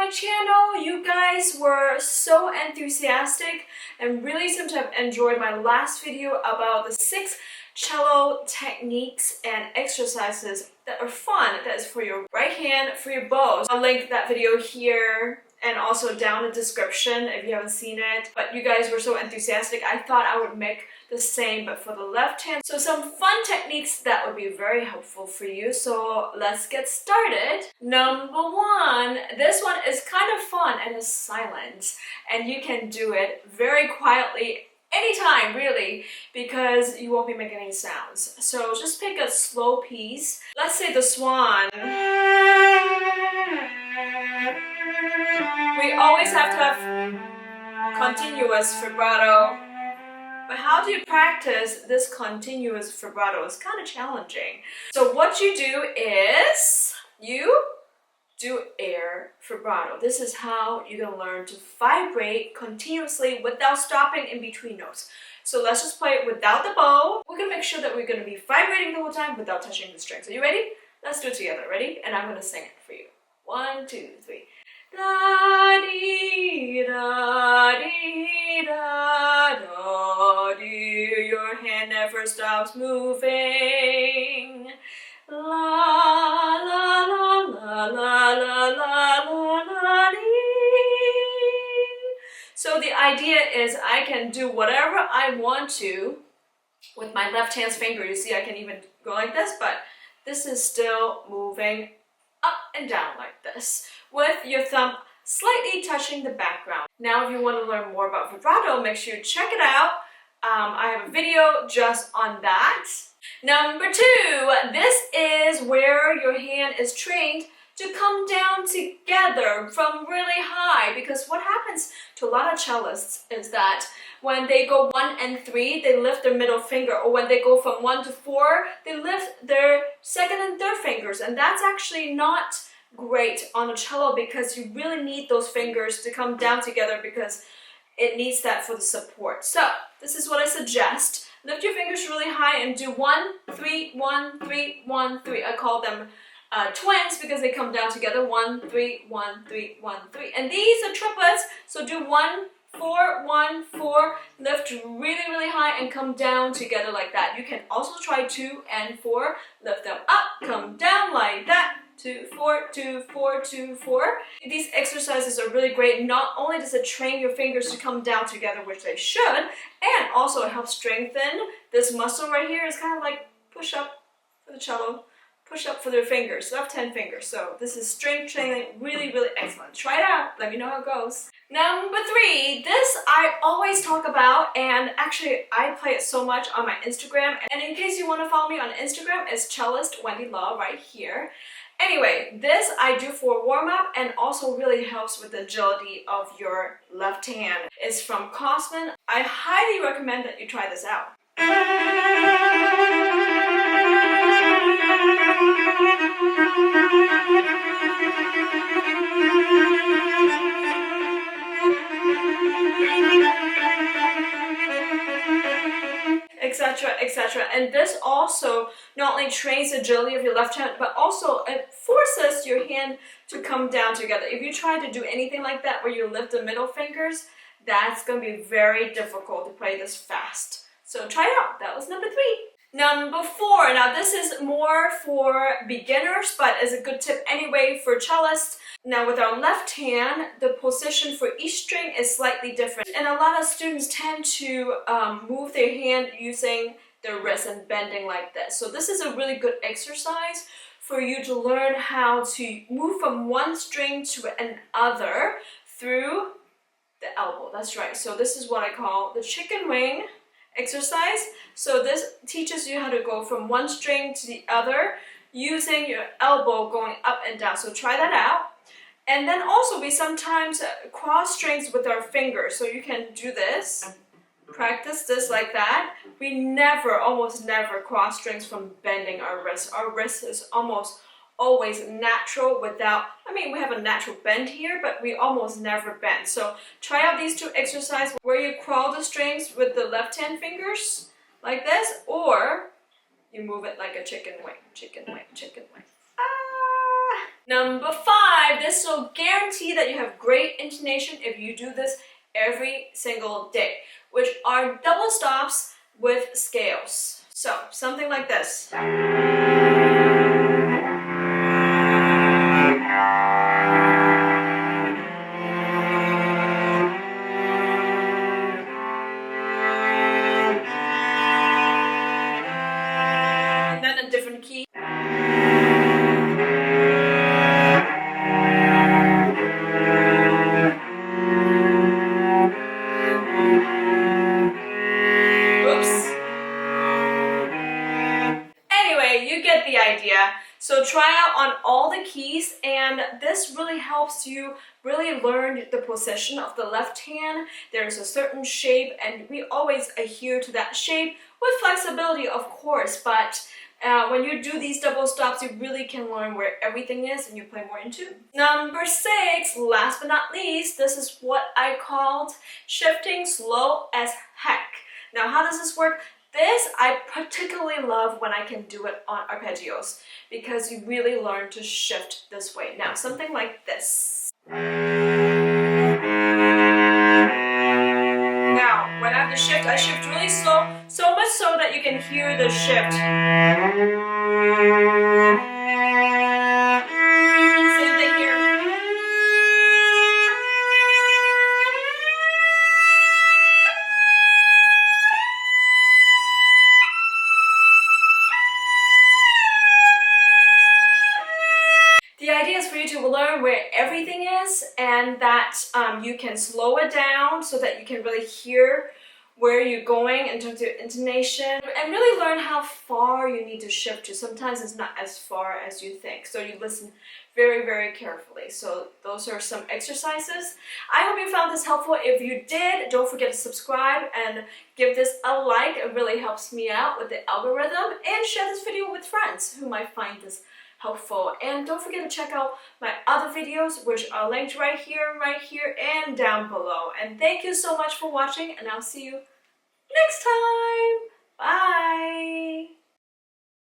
my channel. You guys were so enthusiastic and really seem to have enjoyed my last video about the 6 cello techniques and exercises that are fun. That is for your right hand, for your bow. I'll link that video here and also down in the description if you haven't seen it. But you guys were so enthusiastic, I thought I would make the same but for the left hand. So some fun techniques that would be very helpful for you. So let's get started. Number 1, this one is kind of fun and is silent, and you can do it very quietly anytime really, because you won't be making any sounds. So just pick a slow piece. Let's say the swan. We always have to have continuous vibrato. But how do you practice this continuous vibrato? It's kind of challenging. So what you do is you do air vibrato. This is how you're going to learn to vibrate continuously without stopping in between notes. So let's just play it without the bow. We're going to make sure that we're going to be vibrating the whole time without touching the strings. Are you ready? Let's do it together. Ready? And I'm going to sing it for you. 1, 2, 3. Da dee da dee da da dee. Your hand never stops moving. La la la la la la la la la dee. So the idea is I can do whatever I want to with my left hand's finger. You see, I can even go like this, but this is still moving up and down like this, with your thumb slightly touching the background. Now, if you want to learn more about vibrato, make sure you check it out. I have a video just on that. Number 2, this is where your hand is trained to come down together from really high, because what happens to a lot of cellists is that when they go 1 and 3, they lift their middle finger, or when they go from 1 to 4, they lift their second and third fingers, and that's actually not great on a cello because you really need those fingers to come down together because it needs that for the support. So this is what I suggest. Lift your fingers really high and do 1, 3, 1, 3, 1, 3. I call them twins because they come down together. 1, 3, 1, 3, 1, 3. And these are triplets, so do 1, 4, 1, 4. Lift really, really high and come down together like that. You can also try 2 and 4. Lift them up, come down like that. 2, 4, 2, 4, 2, 4. These exercises are really great. Not only does it train your fingers to come down together, which they should, and also it helps strengthen this muscle right here. It's kind of like push up for the cello, push up for their fingers, left hand fingers. So this is strength training, really, really excellent. Try it out. Let me know how it goes. Number 3, this I always talk about, and actually I play it so much on my Instagram. And in case you want to follow me on Instagram, it's Cellist Wendy Law right here. Anyway, this I do for warm-up and also really helps with the agility of your left hand. It's from Cossman. I highly recommend that you try this out. Etc, etc. And this also not only trains the agility of your left hand, but also it forces your hand to come down together. If you try to do anything like that where you lift the middle fingers, that's going to be very difficult to play this fast. So try it out. That was number 3. Number 4. Now this is more for beginners, but is a good tip anyway for cellists. Now with our left hand, the position for each string is slightly different. And a lot of students tend to move their hand using their wrist and bending like this. So this is a really good exercise for you to learn how to move from one string to another through the elbow. That's right. So this is what I call the chicken wing exercise. So this teaches you how to go from one string to the other using your elbow going up and down. So try that out. And then also we sometimes cross strings with our fingers. So you can do this, practice this like that. We never, almost never cross strings from bending our wrist. Our wrist is almost always natural without, I mean, we have a natural bend here, but we almost never bend. So try out these 2 exercises where you crawl the strings with the left hand fingers like this, or you move it like a chicken wing, chicken wing, chicken wing. Number 5. 5, this will guarantee that you have great intonation if you do this every single day, which are double stops with scales. So something like this. And then a different key. The idea. So try out on all the keys, and this really helps you really learn the position of the left hand. There's a certain shape, and we always adhere to that shape with flexibility, of course, but when you do these double stops, you really can learn where everything is and you play more in tune. Number 6, last but not least, this is what I called shifting slow as heck. Now, how does this work? This I particularly love when I can do it on arpeggios because you really learn to shift this way. Now, something like this. Now, when I have to shift, I shift really slow, so much so that you can hear the shift. Same thing here. The idea is for you to learn where everything is, and that you can slow it down so that you can really hear where you're going in terms of your intonation, and really learn how far you need to shift to. Sometimes it's not as far as you think, so you listen very, very carefully. So those are some exercises. I hope you found this helpful. If you did, don't forget to subscribe and give this a like. It really helps me out with the algorithm, and share this video with friends who might find this helpful. And don't forget to check out my other videos, which are linked right here, and down below. And thank you so much for watching, and I'll see you next time. Bye!